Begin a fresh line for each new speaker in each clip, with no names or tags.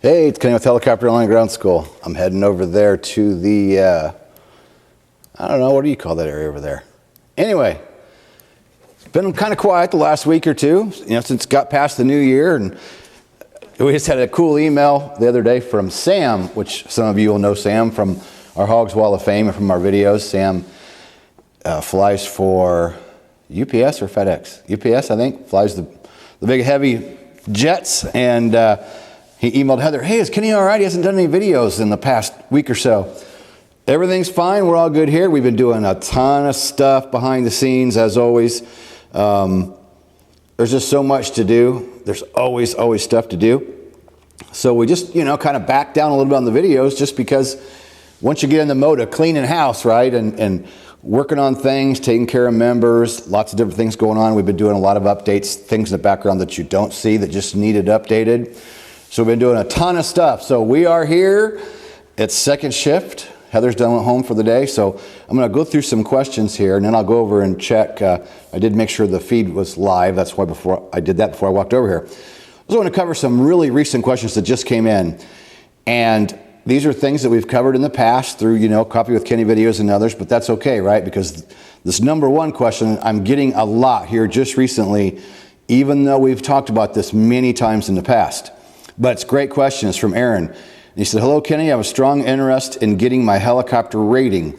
Hey, it's Kenny with Helicopter Airline Ground School. I'm heading over there to the, I don't know, what do you call that area over there? Anyway, it's been kind of quiet the last week or two, since it got past the new year, and we just had a cool email the other day from Sam, which some of you will know Sam from our Hogs Wall of Fame and from our videos. Sam flies for UPS or FedEx? UPS, I think, flies the big heavy jets, and he emailed Heather, hey, is Kenny all right? He hasn't done any videos in the past week or so. Everything's fine. We're all good here. We've been doing a ton of stuff behind the scenes, as always. There's just so much to do. There's always stuff to do. So we just, kind of back down a little bit on the videos just because once you get in the mode of cleaning house, right, and working on things, taking care of members, lots of different things going on. We've been doing a lot of updates, things in the background that you don't see that just needed updated. So we've been doing a ton of stuff. So we are here. It's second shift. Heather's done went home for the day. So I'm going to go through some questions here, and then I'll go over and check. I did make sure the feed was live. That's why before I walked over here. I was going to cover some really recent questions that just came in. And these are things that we've covered in the past through, Coffee with Kenny videos and others, but that's okay, right? Because this number one question, I'm getting a lot here just recently, even though we've talked about this many times in the past. But it's a great question. It's from Aaron. And he said, hello, Kenny. I have a strong interest in getting my helicopter rating.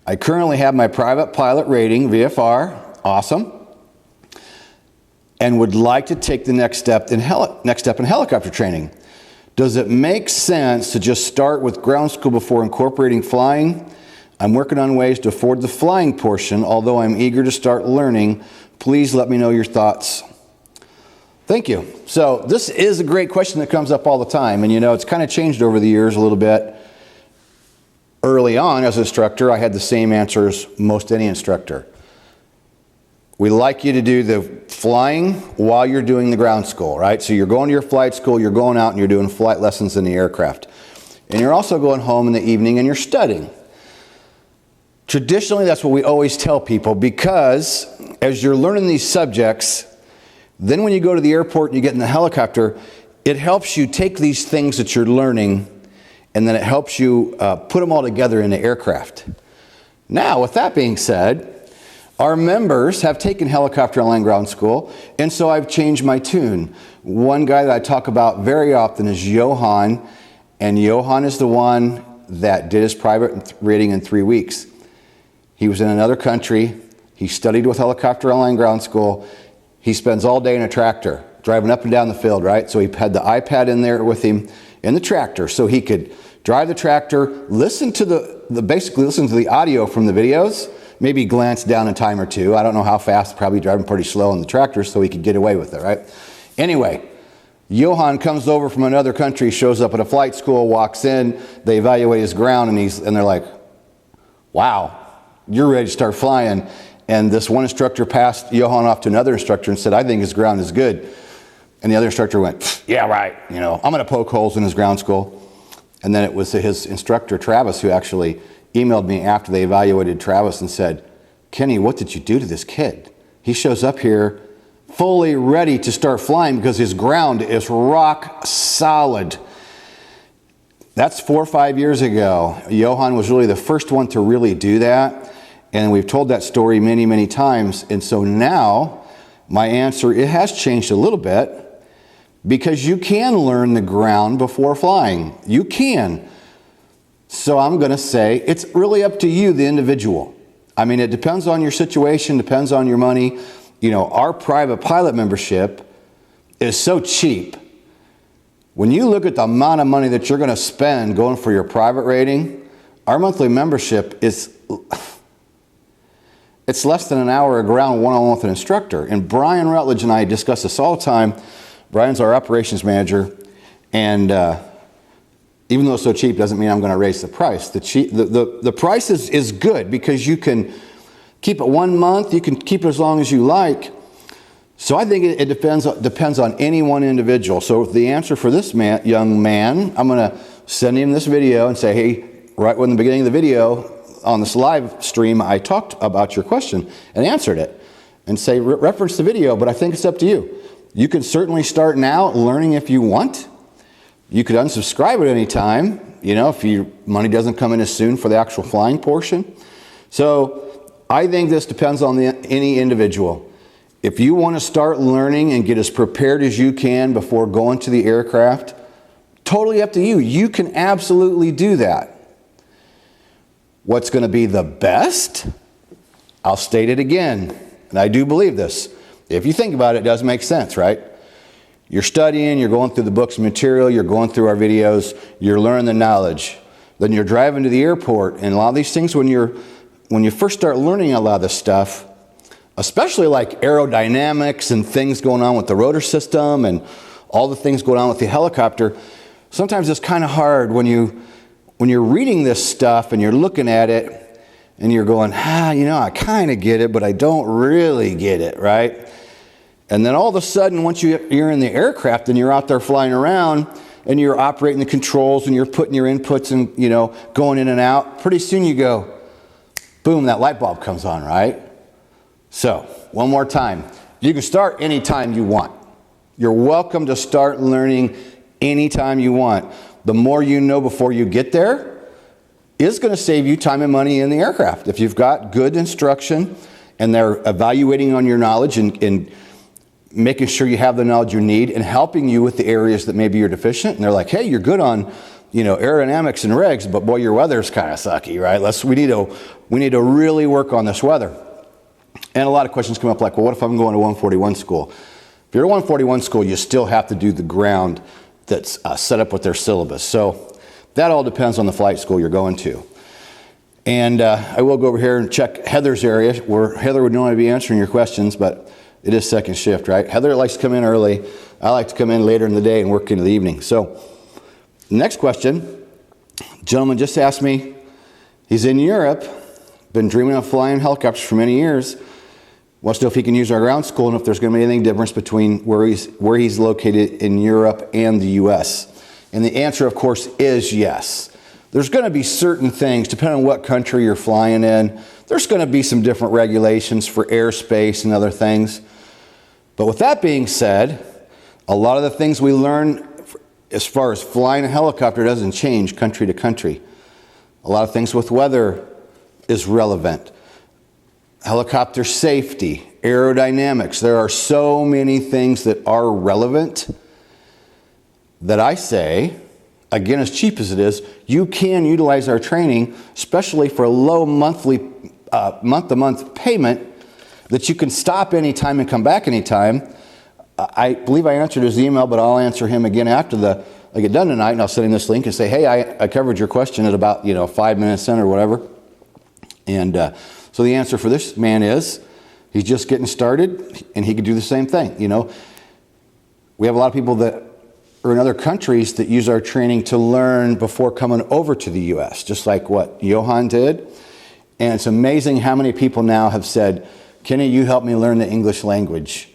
I currently have my private pilot rating, VFR, awesome, and would like to take the next step in helicopter training. Does it make sense to just start with ground school before incorporating flying? I'm working on ways to afford the flying portion, although I'm eager to start learning. Please let me know your thoughts. Thank you. So this is a great question that comes up all the time. And it's kind of changed over the years a little bit. Early on as an instructor, I had the same answer as most any instructor. We like you to do the flying while you're doing the ground school, right? So you're going to your flight school, you're going out and you're doing flight lessons in the aircraft. And you're also going home in the evening and you're studying. Traditionally, that's what we always tell people, because as you're learning these subjects, then when you go to the airport and you get in the helicopter, it helps you take these things that you're learning and then it helps you put them all together in the aircraft. Now, with that being said, our members have taken Helicopter Airline Ground School, and so I've changed my tune. One guy that I talk about very often is Johan, and Johan is the one that did his private rating in 3 weeks. He was in another country. He studied with Helicopter Airline Ground School. He spends all day in a tractor, driving up and down the field, right? So he had the iPad in there with him in the tractor, so he could drive the tractor, listen to basically listen to the audio from the videos, maybe glance down a time or two. I don't know how fast, probably driving pretty slow on the tractor so he could get away with it, right? Anyway, Johan comes over from another country, shows up at a flight school, walks in, they evaluate his ground, and they're like, wow, you're ready to start flying. And this one instructor passed Johan off to another instructor and said, I think his ground is good. And the other instructor went, yeah, right. I'm going to poke holes in his ground school. And then it was his instructor, Travis, who actually emailed me after they evaluated Travis and said, Kenny, what did you do to this kid? He shows up here fully ready to start flying because his ground is rock solid. That's 4 or 5 years ago. Johan was really the first one to really do that. And we've told that story many, many times. And so now my answer, it has changed a little bit, because you can learn the ground before flying. You can. So I'm going to say it's really up to you, the individual. I mean, it depends on your situation, depends on your money. Our private pilot membership is so cheap. When you look at the amount of money that you're going to spend going for your private rating, our monthly membership is... It's less than an hour of ground one-on-one with an instructor. And Brian Rutledge and I discuss this all the time. Brian's our operations manager. And even though it's so cheap, doesn't mean I'm going to raise the price. The price is good because you can keep it 1 month. You can keep it as long as you like. So I think it depends on any one individual. So the answer for this young man, I'm going to send him this video and say, hey, right when the beginning of the video, on this live stream, I talked about your question and answered it, and say, reference the video, but I think it's up to you. You can certainly start now learning if you want, You could unsubscribe at any time, if your money doesn't come in as soon for the actual flying portion. So I think this depends on any individual. If you want to start learning and get as prepared as you can before going to the aircraft, totally up to you. You can absolutely do that. What's going to be the best? I'll state it again, and I do believe this. If you think about it, it does make sense, right? You're studying, you're going through the books and material, you're going through our videos, you're learning the knowledge. Then you're driving to the airport, and a lot of these things, when you first start learning a lot of this stuff, especially like aerodynamics and things going on with the rotor system and all the things going on with the helicopter, sometimes it's kind of hard when you're reading this stuff and you're looking at it and you're going, I kind of get it, but I don't really get it, right? And then all of a sudden, once you're in the aircraft and you're out there flying around and you're operating the controls and you're putting your inputs and, going in and out, pretty soon you go, boom, that light bulb comes on, right? So, one more time. You can start anytime you want. You're welcome to start learning anytime you want. The more you know before you get there is going to save you time and money in the aircraft. If you've got good instruction and they're evaluating on your knowledge and making sure you have the knowledge you need and helping you with the areas that maybe you're deficient, and they're like, hey, you're good on aerodynamics and regs, but boy, your weather's kind of sucky, right? We need to really work on this weather. And a lot of questions come up like, well, what if I'm going to 141 school? If you're at 141 school, you still have to do the ground that's set up with their syllabus. So that all depends on the flight school you're going to. And I will go over here and check Heather's area, where Heather would normally be answering your questions, but it is second shift, right? Heather likes to come in early. I like to come in later in the day and work into the evening. So next question, gentleman just asked me, he's in Europe, been dreaming of flying helicopters for many years, wants to know if he can use our ground school and if there's going to be anything difference between where he's located in Europe and the U.S. And the answer, of course, is yes. There's going to be certain things, depending on what country you're flying in, there's going to be some different regulations for airspace and other things. But with that being said, a lot of the things we learn as far as flying a helicopter doesn't change country to country. A lot of things with weather is relevant. Helicopter safety, aerodynamics. There are so many things that are relevant that I say, again, as cheap as it is, you can utilize our training, especially for a low monthly, month-to-month payment, that you can stop anytime and come back anytime. I believe I answered his email, but I'll answer him again after I get done tonight, and I'll send him this link and say, hey, I covered your question at about 5 minutes in or whatever. And so the answer for this man is, he's just getting started, and he could do the same thing. We have a lot of people that are in other countries that use our training to learn before coming over to the U.S., just like what Johan did. And it's amazing how many people now have said, Kenny, you helped me learn the English language.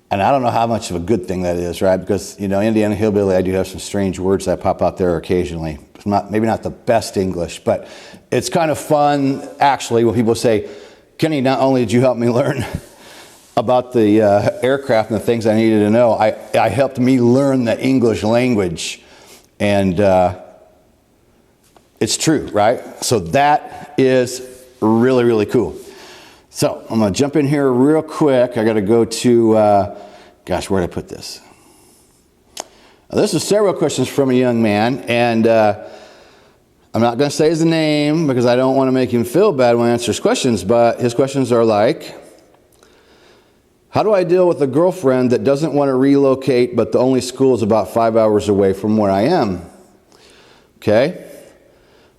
And I don't know how much of a good thing that is, right? Because, Indiana Hillbilly, I do have some strange words that pop out there occasionally. It's maybe not the best English, but it's kind of fun, actually, when people say, Kenny, not only did you help me learn about the aircraft and the things I needed to know, I helped me learn the English language. And it's true, right? So that is really, really cool. So I'm going to jump in here real quick. I got to go to, where did I put this? This is several questions from a young man, and I'm not going to say his name because I don't want to make him feel bad when I answer his questions, but his questions are like, how do I deal with a girlfriend that doesn't want to relocate, but the only school is about 5 hours away from where I am? Okay?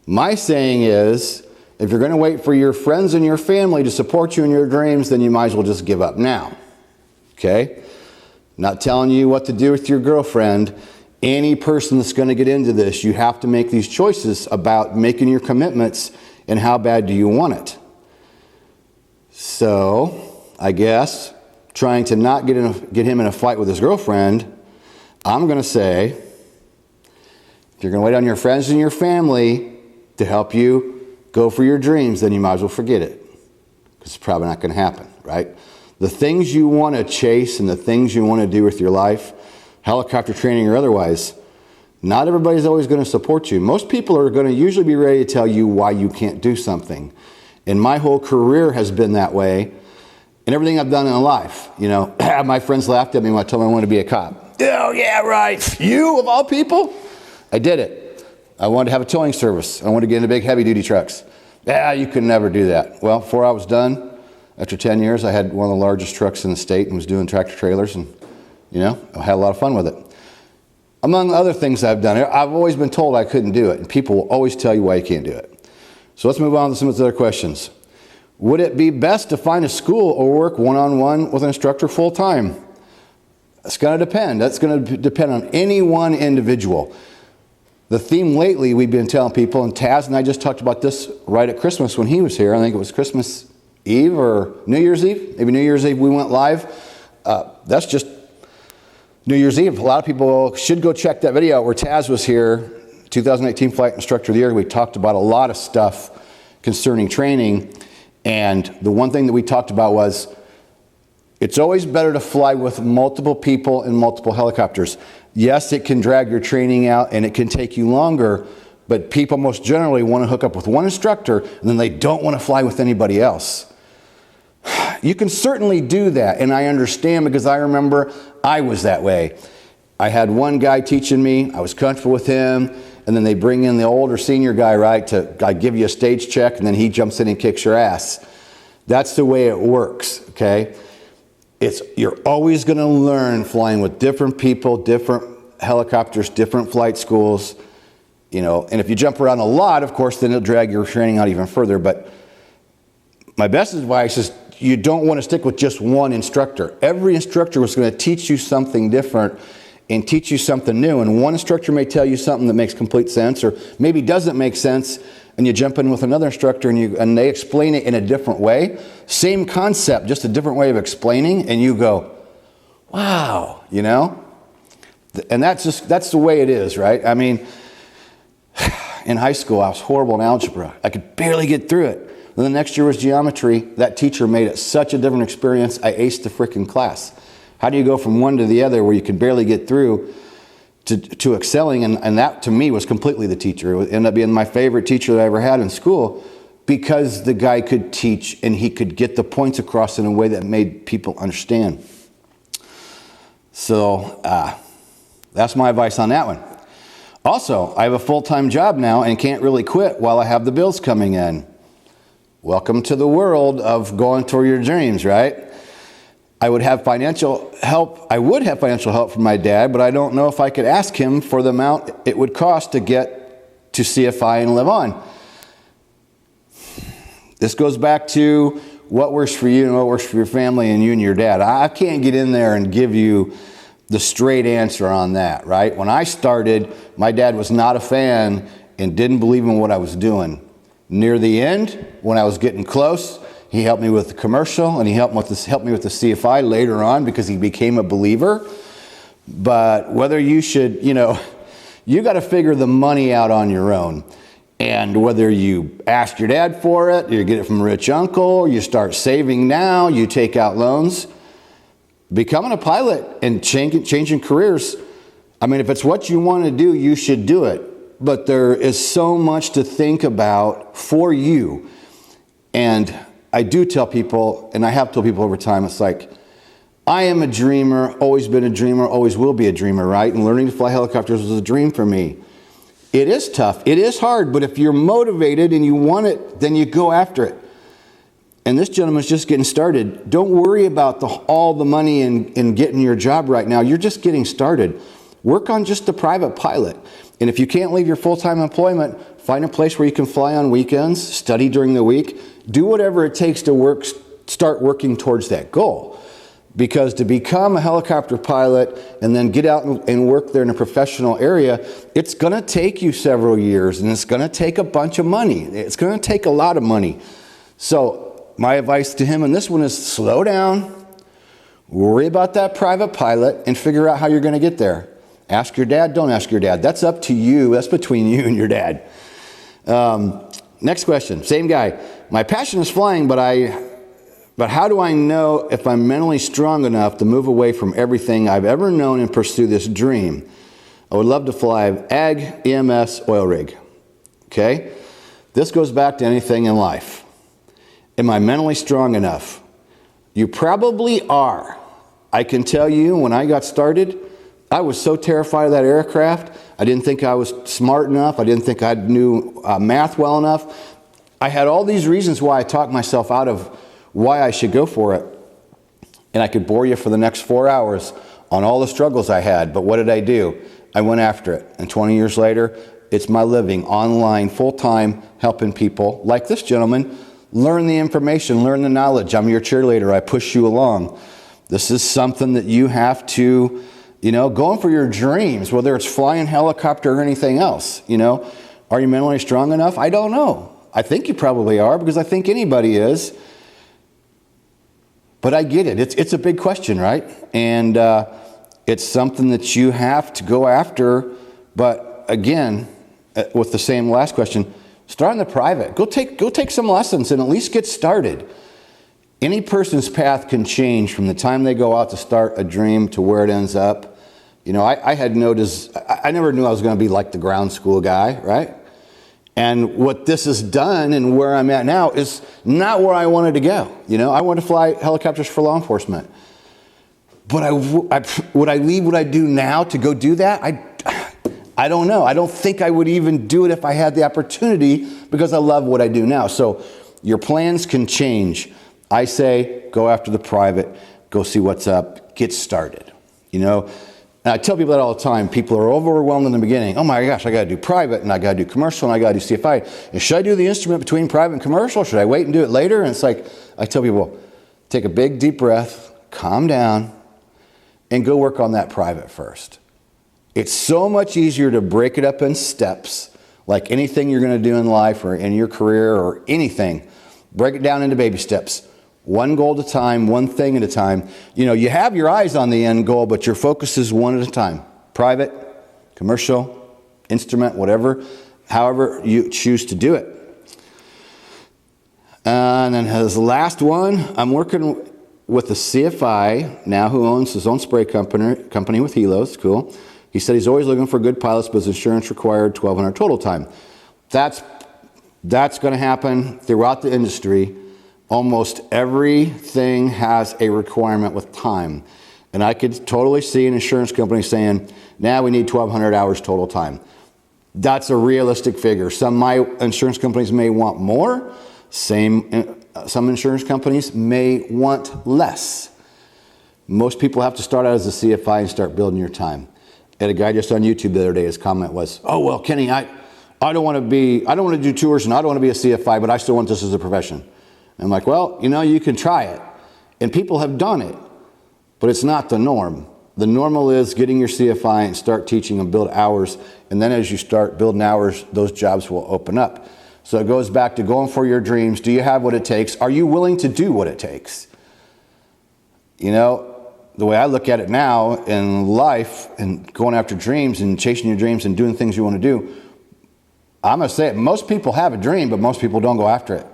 My saying is, if you're going to wait for your friends and your family to support you in your dreams, then you might as well just give up now. Okay? Not telling you what to do with your girlfriend. Any person that's going to get into this, you have to make these choices about making your commitments and how bad do you want it. So, I guess, trying to not get him in a fight with his girlfriend, I'm going to say, if you're going to wait on your friends and your family to help you go for your dreams, then you might as well forget it. Because it's probably not going to happen, right? The things you want to chase and the things you want to do with your life, helicopter training or otherwise, Not everybody's always going to support you. Most people are going to usually be ready to tell you why you can't do something. And my whole career has been that way. And everything I've done in life, you know, my friends laughed at me when I told them I wanted to be a cop. Oh, yeah, right. You, of all people? I did it. I wanted to have a towing service. I wanted to get into big, heavy-duty trucks. Yeah, you could never do that. Well, before I was done, after 10 years, I had one of the largest trucks in the state and was doing tractor trailers, and, you know, I had a lot of fun with it. Among other things I've done, I've always been told I couldn't do it, and people will always tell you why you can't do it. So let's move on to some of the other questions. Would it be best to find a school or work one-on-one with an instructor full-time? It's going to depend. That's going to depend on any one individual. The theme lately we've been telling people, and Taz and I just talked about this right at Christmas when he was here. I think it was Christmas Eve or New Year's Eve. Maybe New Year's Eve we went live. That's just New Year's Eve. A lot of people should go check that video out where Taz was here, 2018 Flight Instructor of the Year. We talked about a lot of stuff concerning training. And the one thing that we talked about was it's always better to fly with multiple people in multiple helicopters. Yes, it can drag your training out and it can take you longer, but people most generally want to hook up with one instructor and then they don't want to fly with anybody else. You can certainly do that, and I understand because I remember I was that way. I had one guy teaching me, I was comfortable with him, and then they bring in the older senior guy, right, to give you a stage check, and then he jumps in and kicks your ass. That's the way it works, okay? You're always going to learn flying with different people, different helicopters, different flight schools, you know, and if you jump around a lot, of course, then it'll drag your training out even further. But my best advice is you don't want to stick with just one instructor. Every instructor was going to teach you something different and teach you something new. And one instructor may tell you something that makes complete sense or maybe doesn't make sense, and you jump in with another instructor and they explain it in a different way. Same concept, just a different way of explaining, and you go, wow, you know? And that's the way it is, right? I mean, in high school, I was horrible in algebra. I could barely get through it. Then the next year was geometry. That teacher made it such a different experience, I aced the freaking class. How do you go from one to the other where you can barely get through to excelling? And that, to me, was completely the teacher. It ended up being my favorite teacher that I ever had in school because the guy could teach and he could get the points across in a way that made people understand. So that's my advice on that one. Also, I have a full-time job now and can't really quit while I have the bills coming in. Welcome to the world of going toward your dreams, right? I would have financial help from my dad, but I don't know if I could ask him for the amount it would cost to get to CFI and live on. This goes back to what works for you and what works for your family and you and your dad. I can't get in there and give you the straight answer on that, right? When I started, my dad was not a fan and didn't believe in what I was doing. Near the end, when I was getting close, he helped me with the commercial and he helped me with the CFI later on because he became a believer. But whether you should, you got to figure the money out on your own. And whether you ask your dad for it, you get it from a rich uncle, you start saving now, you take out loans, becoming a pilot and changing careers. I mean, if it's what you want to do, you should do it. But there is so much to think about for you. And I do tell people, and I have told people over time, it's like, I am a dreamer, always been a dreamer, always will be a dreamer, right? And learning to fly helicopters was a dream for me. It is tough, it is hard, but if you're motivated and you want it, then you go after it. And this gentleman's just getting started. Don't worry about all the money in getting your job right now. You're just getting started. Work on just the private pilot. And if you can't leave your full-time employment, find a place where you can fly on weekends, study during the week, do whatever it takes to start working towards that goal. Because to become a helicopter pilot and then get out and work there in a professional area, it's going to take you several years and it's going to take a bunch of money. It's going to take a lot of money. So my advice to him on this one is slow down, worry about that private pilot, and figure out how you're going to get there. Ask your dad, don't ask your dad. That's up to you. That's between you and your dad. Next question, same guy. My passion is flying, but how do I know if I'm mentally strong enough to move away from everything I've ever known and pursue this dream? I would love to fly ag, EMS, oil rig. Okay? This goes back to anything in life. Am I mentally strong enough? You probably are. I can tell you, when I got started, I was so terrified of that aircraft. I didn't think I was smart enough. I didn't think I knew math well enough. I had all these reasons why I talked myself out of why I should go for it. And I could bore you for the next 4 hours on all the struggles I had. But what did I do? I went after it. And 20 years later, it's my living online, full-time, helping people like this gentleman learn the information, learn the knowledge. I'm your cheerleader. I push you along. This is something that you have to, going for your dreams, whether it's flying helicopter or anything else, Are you mentally strong enough? I don't know. I think you probably are, because I think anybody is. But I get it. It's a big question, right? And it's something that you have to go after. But again, with the same last question, start in the private. Go take some lessons and at least get started. Any person's path can change from the time they go out to start a dream to where it ends up. I had noticed, I never knew I was going to be like the ground school guy, right? And what this has done and where I'm at now is not where I wanted to go. I wanted to fly helicopters for law enforcement. But would I leave what I do now to go do that? I don't know. I don't think I would even do it if I had the opportunity, because I love what I do now. So your plans can change. I say go after the private, go see what's up, get started. And I tell people that all the time. People are overwhelmed in the beginning. Oh my gosh, I got to do private, and I got to do commercial, and I got to do CFI. And should I do the instrument between private and commercial? Should I wait and do it later? And it's like, I tell people, take a big deep breath, calm down, and go work on that private first. It's so much easier to break it up in steps, like anything you're going to do in life or in your career or anything. Break it down into baby steps. One goal at a time, one thing at a time. You have your eyes on the end goal, but your focus is one at a time. Private, commercial, instrument, whatever, however you choose to do it. And then as the last one, I'm working with a CFI now who owns his own spray company with Helos. Cool. He said he's always looking for good pilots, but his insurance required 1,200 total time. That's going to happen throughout the industry. Almost everything has a requirement with time. And I could totally see an insurance company saying, now we need 1,200 hours total time. That's a realistic figure. Some insurance companies may want more. Some insurance companies may want less. Most people have to start out as a CFI and start building your time. I had a guy just on YouTube the other day, his comment was, oh, well, Kenny, I don't want to do tours and I don't want to be a CFI, but I still want this as a profession. I'm like, well, you can try it. And people have done it, but it's not the norm. The normal is getting your CFI and start teaching and build hours. And then as you start building hours, those jobs will open up. So it goes back to going for your dreams. Do you have what it takes? Are you willing to do what it takes? The way I look at it now in life and going after dreams and chasing your dreams and doing things you want to do, I'm going to say it. Most people have a dream, but most people don't go after it.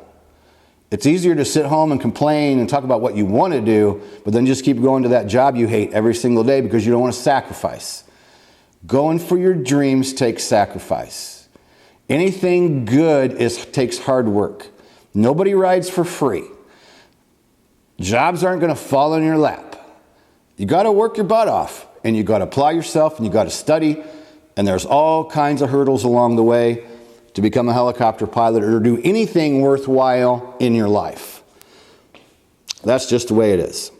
It's easier to sit home and complain and talk about what you want to do, but then just keep going to that job you hate every single day because you don't want to sacrifice. Going for your dreams takes sacrifice. Anything good takes hard work. Nobody rides for free. Jobs aren't going to fall in your lap. You got to work your butt off, and you got to apply yourself, and you got to study, and there's all kinds of hurdles along the way to become a helicopter pilot or do anything worthwhile in your life. That's just the way it is.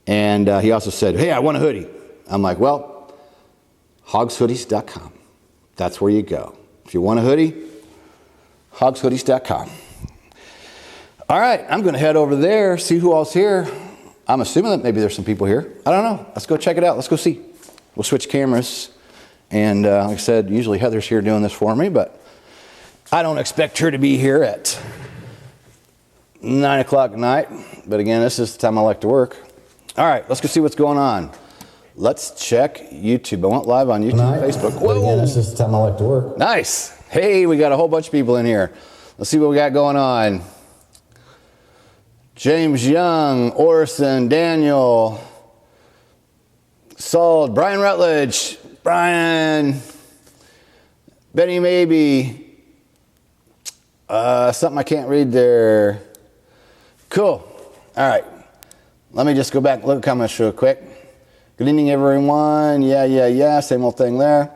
And he also said, hey, I want a hoodie. I'm like, well, hogshoodies.com. That's where you go. If you want a hoodie, hogshoodies.com. All right, I'm going to head over there, see who else here. I'm assuming that maybe there's some people here. I don't know. Let's go check it out. Let's go see. We'll switch cameras. And like I said, usually Heather's here doing this for me, but I don't expect her to be here at 9 o'clock at night. But again, this is the time I like to work. All right, let's go see what's going on. Let's check YouTube. I went live on YouTube and Facebook.
But again, this is the time I like to work.
Nice. Hey, we got a whole bunch of people in here. Let's see what we got going on. James Young, Orson, Daniel, Saul, Brian Rutledge, Brian, Benny, maybe. Something I can't read there. Cool. All right. Let me just go back and look at comments real quick. Good evening, everyone. Yeah. Same old thing there.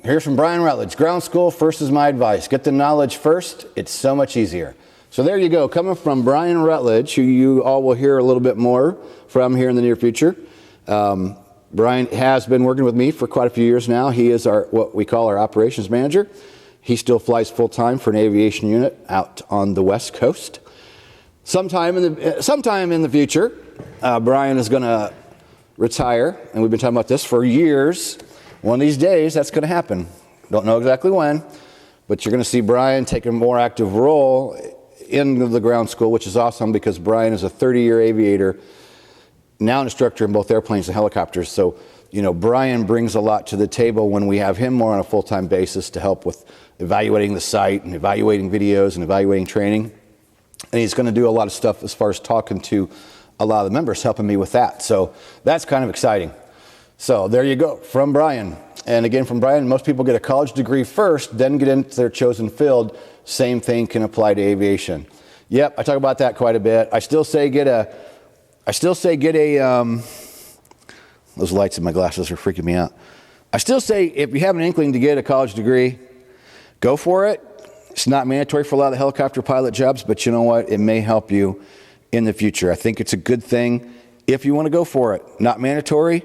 Here's from Brian Rutledge. Ground school first is my advice. Get the knowledge first. It's so much easier. So there you go. Coming from Brian Rutledge, who you all will hear a little bit more from here in the near future. Brian has been working with me for quite a few years now. He is what we call our operations manager. He still flies full-time for an aviation unit out on the West Coast. Sometime in the future, Brian is going to retire, and we've been talking about this for years. One of these days, that's going to happen. Don't know exactly when, but you're going to see Brian take a more active role in the ground school, which is awesome because Brian is a 30-year aviator, now an instructor in both airplanes and helicopters. So, Brian brings a lot to the table when we have him more on a full-time basis to help with evaluating the site and evaluating videos and evaluating training. And he's going to do a lot of stuff as far as talking to a lot of the members, helping me with that. So that's kind of exciting. So there you go, from Brian. And again, from Brian, most people get a college degree first, then get into their chosen field. Same thing can apply to aviation. Yep, I talk about that quite a bit. I still say get a, those lights in my glasses are freaking me out. I still say if you have an inkling to get a college degree, go for it. It's not mandatory for a lot of the helicopter pilot jobs, but you know what? It may help you in the future. I think it's a good thing if you want to go for it. Not mandatory,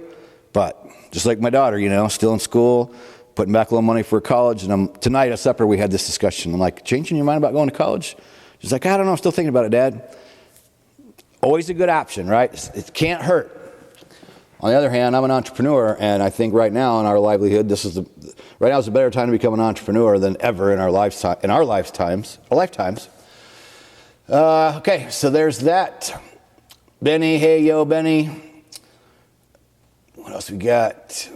but just like my daughter, still in school, putting back a little money for college. And tonight at supper, we had this discussion. I'm like, changing your mind about going to college? She's like, I don't know. I'm still thinking about it, Dad. Always a good option, right? It can't hurt. On the other hand, I'm an entrepreneur, and I think right now in our livelihood, right now is a better time to become an entrepreneur than ever in our lifetimes. Okay, so there's that. Benny, hey, yo, Benny. What else we got?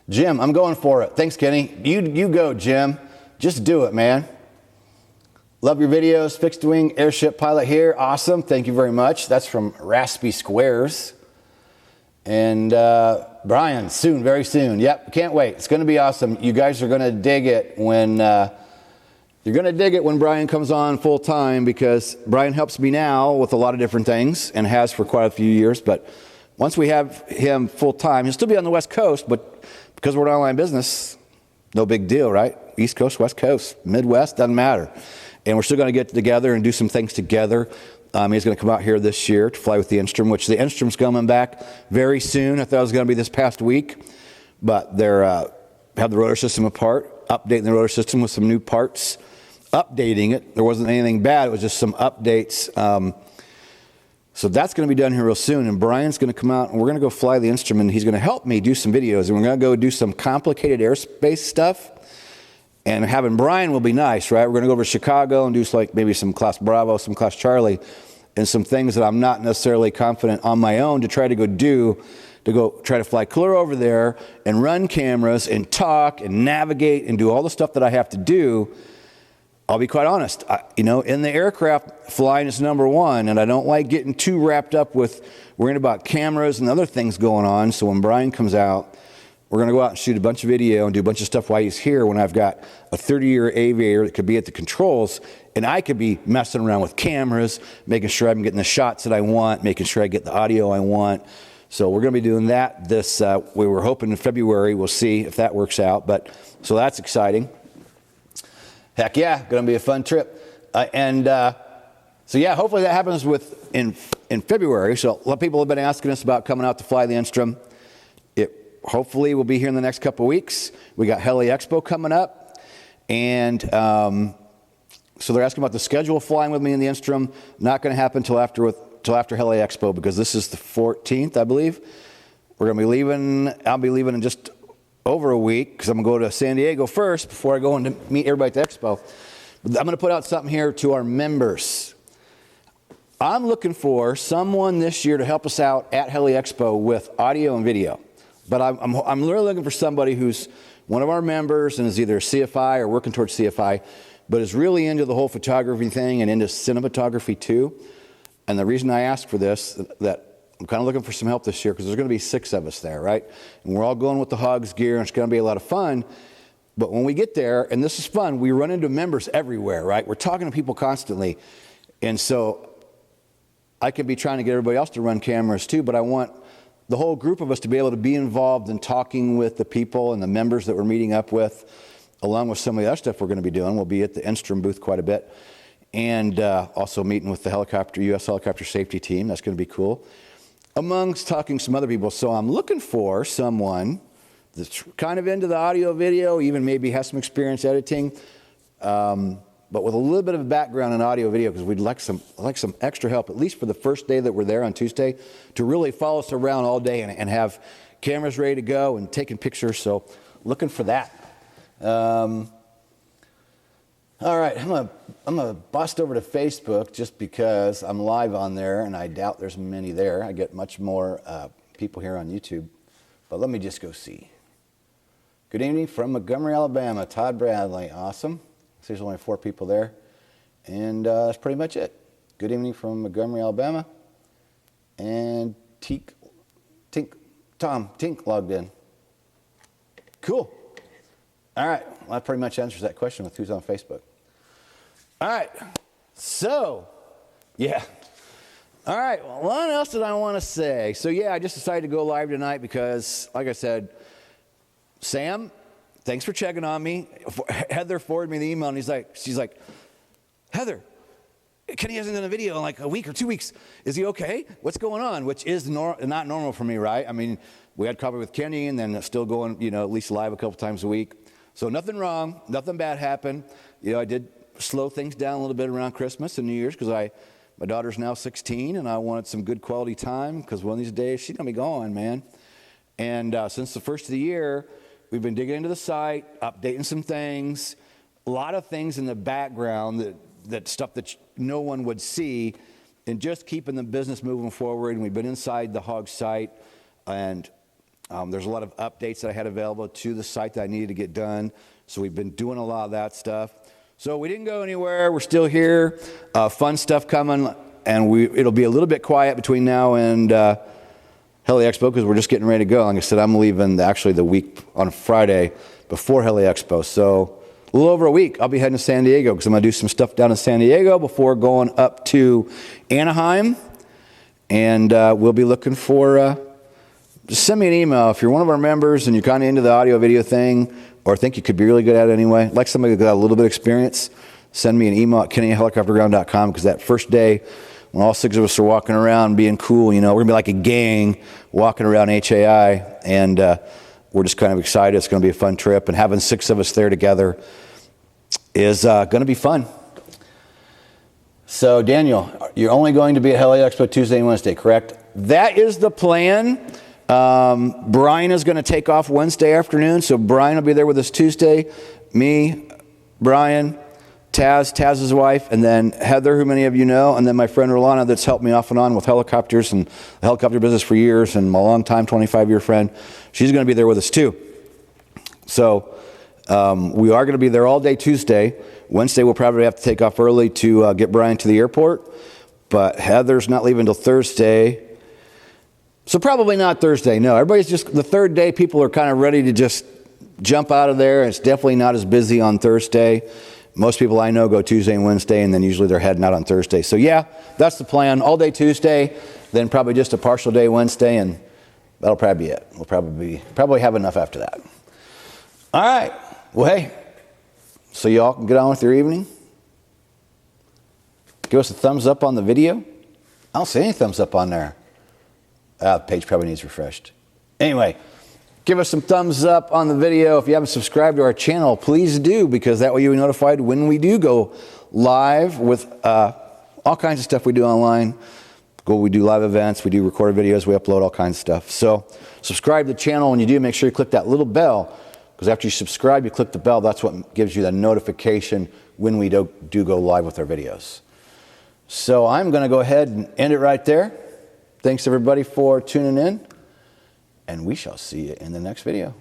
Jim, I'm going for it. Thanks, Kenny. You go, Jim. Just do it, man. Love your videos. Fixed wing airship pilot here. Awesome. Thank you very much. That's from Raspy Squares. And Brian, soon, very soon. Yep, can't wait. It's going to be awesome. You guys are going to dig it when Brian comes on full time, because Brian helps me now with a lot of different things and has for quite a few years. But once we have him full time, he'll still be on the West Coast, but because we're an online business, no big deal, right? East Coast, West Coast, Midwest, doesn't matter. And we're still going to get together and do some things together. He's going to come out here this year to fly with the Enstrom, which the Enstrom's coming back very soon. I thought it was going to be this past week, but they're have the rotor system apart, updating the rotor system with some new parts, updating it. There wasn't anything bad. It was just some updates. So that's going to be done here real soon. And Brian's going to come out, and we're going to go fly the Enstrom, and he's going to help me do some videos. And we're going to go do some complicated airspace stuff. And having Brian will be nice, right? We're going to go over to Chicago and do maybe some Class Bravo, some Class Charlie, and some things that I'm not necessarily confident on my own to try to go try to fly clear over there and run cameras and talk and navigate and do all the stuff that I have to do. I'll be quite honest, in the aircraft, flying is number one, and I don't like getting too wrapped up with worrying about cameras and other things going on. So when Brian comes out, we're going to go out and shoot a bunch of video and do a bunch of stuff while he's here, when I've got a 30-year aviator that could be at the controls, and I could be messing around with cameras, making sure I'm getting the shots that I want, making sure I get the audio I want. So we're going to be doing that we were hoping in February. We'll see if that works out. So that's exciting. Heck yeah, going to be a fun trip. So yeah, hopefully that happens in February. So a lot of people have been asking us about coming out to fly the Enstrom. Hopefully we'll be here in the next couple of weeks. We got Heli Expo coming up, and so they're asking about the schedule of flying with me in the Enstrom. Not going to happen till after Heli Expo, because this is the 14th, I believe. We're going to be leaving. I'll be leaving in just over a week, because I'm going to go to San Diego first before I go in to meet everybody at the Expo. But I'm going to put out something here to our members. I'm looking for someone this year to help us out at Heli Expo with audio and video. But I'm really looking for somebody who's one of our members and is either CFI or working towards CFI, but is really into the whole photography thing and into cinematography too. And the reason I ask for this, that I'm kind of looking for some help this year because there's going to be 6 of us there, right? And we're all going with the Hogs gear, and it's going to be a lot of fun. But when we get there, and this is fun, we run into members everywhere, right? We're talking to people constantly. And so I could be trying to get everybody else to run cameras too, but I want the whole group of us to be able to be involved in talking with the people and the members that we're meeting up with, along with some of the other stuff we're going to be doing. We'll be at the Enstrom booth quite a bit. And also meeting with the U.S. helicopter safety team. That's going to be cool. Amongst talking some other people. So I'm looking for someone that's kind of into the audio video, even maybe has some experience editing, but with a little bit of a background in audio video, because we'd like some extra help, at least for the first day that we're there on Tuesday, to really follow us around all day and have cameras ready to go and taking pictures. So looking for that. All right, I'm gonna bust over to Facebook just because I'm live on there, and I doubt there's many there. I get much more people here on YouTube, but let me just go see. Good evening from Montgomery, Alabama. Todd Bradley, awesome. So there's only 4 people there, and that's pretty much it. Good evening from Montgomery, Alabama, and Tom Tink logged in. Cool. All right, well, that pretty much answers that question with who's on Facebook. All right, so, yeah. All right, well, what else did I want to say? So, yeah, I just decided to go live tonight because, like I said, Sam, thanks for checking on me. Heather forwarded me the email, and she's like, Heather, Kenny hasn't done a video in like a week or 2 weeks. Is he okay? What's going on? Which is not normal for me, right? I mean, we had coffee with Kenny, and then still going, at least live a couple times a week. So nothing wrong, nothing bad happened. I did slow things down a little bit around Christmas and New Year's because my daughter's now 16, and I wanted some good quality time because one of these days she's gonna be gone, man. And since the first of the year, we've been digging into the site, updating some things, a lot of things in the background that stuff that no one would see, and just keeping the business moving forward. And we've been inside the Hog site, and there's a lot of updates that I had available to the site that I needed to get done. So we've been doing a lot of that stuff. So we didn't go anywhere. We're still here. Fun stuff coming, and it'll be a little bit quiet between now and Heli Expo because we're just getting ready to go. Like I said, I'm leaving the week on Friday before Heli Expo. So a little over a week, I'll be heading to San Diego because I'm going to do some stuff down in San Diego before going up to Anaheim. And we'll be looking for, just send me an email. If you're one of our members and you're kind of into the audio video thing, or think you could be really good at it anyway, like somebody who's got a little bit of experience, send me an email at kenny@helicopterground.com, because that first day when all 6 of us are walking around being cool, we're going to be like a gang walking around HAI, and we're just kind of excited. It's going to be a fun trip, and having 6 of us there together is going to be fun. So, Daniel, you're only going to be at Heli Expo Tuesday and Wednesday, correct? That is the plan. Brian is going to take off Wednesday afternoon, so Brian will be there with us Tuesday. Me, Brian, Taz's wife, and then Heather, who many of you know, and then my friend Rolana that's helped me off and on with helicopters and the helicopter business for years, and my longtime 25-year friend. She's going to be there with us too. So we are going to be there all day Tuesday. Wednesday we'll probably have to take off early to get Brian to the airport, but Heather's not leaving until Thursday. So probably not Thursday, no. Everybody's just, the third day, people are kind of ready to just jump out of there. It's definitely not as busy on Thursday. Most people I know go Tuesday and Wednesday, and then usually they're heading out on Thursday. So yeah, that's the plan. All day Tuesday, then probably just a partial day Wednesday, and that'll probably be it. We'll probably have enough after that. All right. Well, hey, so y'all can get on with your evening. Give us a thumbs up on the video. I don't see any thumbs up on there. The page probably needs refreshed. Anyway, give us some thumbs up on the video. If you haven't subscribed to our channel, please do, because that way you'll be notified when we do go live with all kinds of stuff we do online. We do live events, we do recorded videos, we upload all kinds of stuff. So subscribe to the channel. When you do, make sure you click that little bell, because after you subscribe, you click the bell. That's what gives you the notification when we do go live with our videos. So I'm going to go ahead and end it right there. Thanks everybody for tuning in, and we shall see you in the next video.